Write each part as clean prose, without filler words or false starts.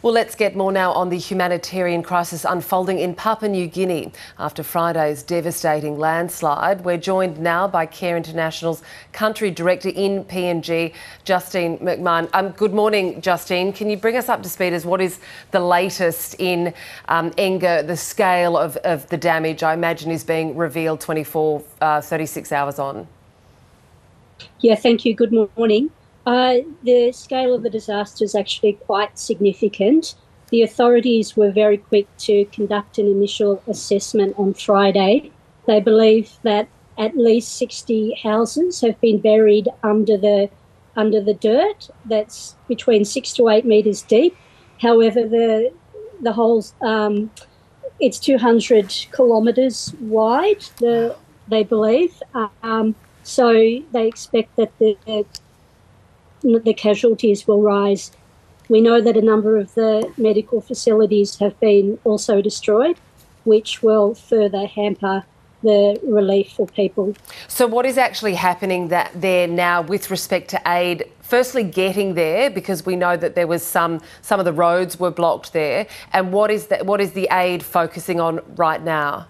Well, let's get more now on the humanitarian crisis unfolding in Papua New Guinea after Friday's devastating landslide. We're joined now by Care International's Country Director in PNG, Justine McMahon. Good morning, Justine. Can you bring us up to speed as what is the latest in Enga? The scale of the damage, I imagine, is being revealed 36 hours on. Yeah, thank you. Good morning. The scale of the disaster is actually quite significant. The authorities were very quick to conduct an initial assessment on Friday. They believe that at least 60 houses have been buried under the dirt. That's between 6 to 8 metres deep. However, the whole it's 200 kilometres wide. They believe. So they expect that the casualties will rise. We know that a number of the medical facilities have been also destroyed, which will further hamper the relief for people. So what is actually happening there now with respect to aid? Firstly, getting there, because we know that there was some of the roads were blocked there. And what is the aid focusing on right now?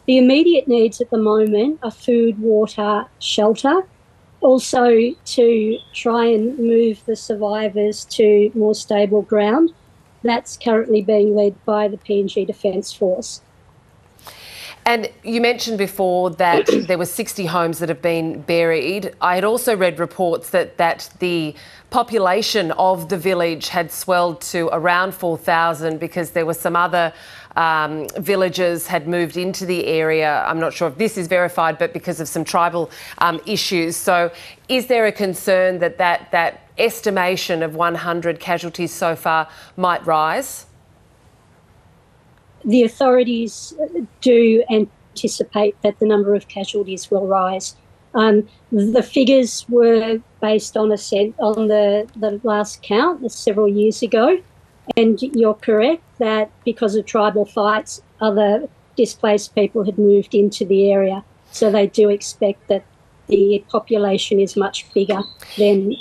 The immediate needs at the moment are food, water, shelter. Also to try and move the survivors to more stable ground. That's currently being led by the PNG Defence Force. And you mentioned before that there were 60 homes that have been buried. I had also read reports that the population of the village had swelled to around 4,000 because there were some other villagers had moved into the area. I'm not sure if this is verified, but because of some tribal issues. So is there a concern that estimation of 100 casualties so far might rise? The authorities do anticipate that the number of casualties will rise. The figures were based on the last count several years ago, and you're correct that because of tribal fights, other displaced people had moved into the area. So they do expect that the population is much bigger than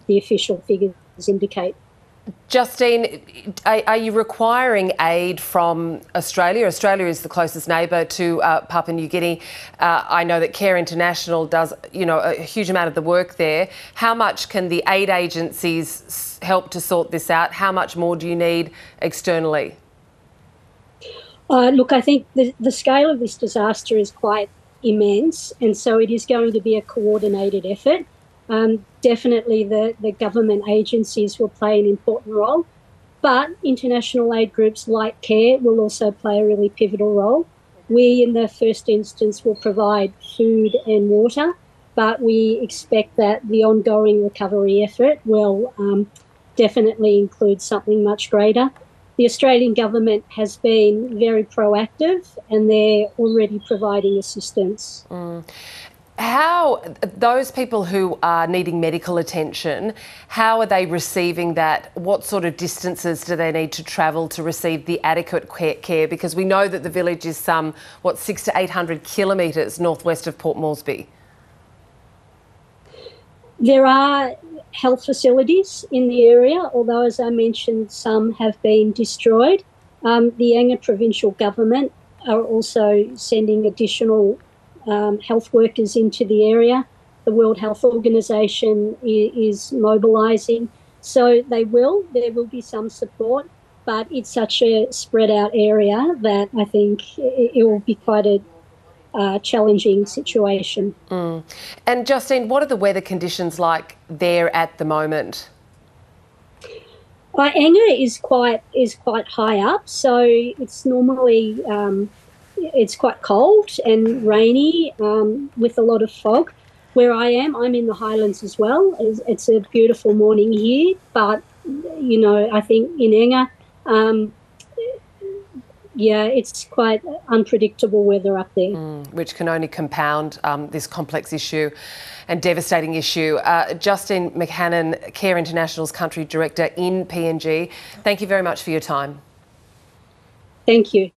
the official figures indicate. Justine, are you requiring aid from Australia? Australia is the closest neighbour to Papua New Guinea. I know that Care International does, a huge amount of the work there. How much can the aid agencies help to sort this out? How much more do you need externally? Look, I think the scale of this disaster is quite immense, and so it is going to be a coordinated effort. Definitely the government agencies will play an important role, but international aid groups like CARE will also play a really pivotal role. We, in the first instance, will provide food and water, but we expect that the ongoing recovery effort will definitely include something much greater. The Australian government has been very proactive and they're already providing assistance. How, those people who are needing medical attention, how are they receiving that? What sort of distances do they need to travel to receive the adequate care? Because we know that the village is 600 to 800 kilometres northwest of Port Moresby. There are health facilities in the area, although, as I mentioned, some have been destroyed. The Enga provincial government are also sending additional health workers into the area. The World Health Organization is mobilising. So there will be some support, but it's such a spread out area that I think it will be quite a challenging situation. And Justine, what are the weather conditions like there at the moment? Enga is quite high up, so it's normally it's quite cold and rainy with a lot of fog. Where I'm in the highlands as well. It's a beautiful morning here, but, I think in Enga, it's quite unpredictable weather up there. Which can only compound this complex issue and devastating issue. Justine McMahon, Care International's Country Director in PNG, thank you very much for your time. Thank you.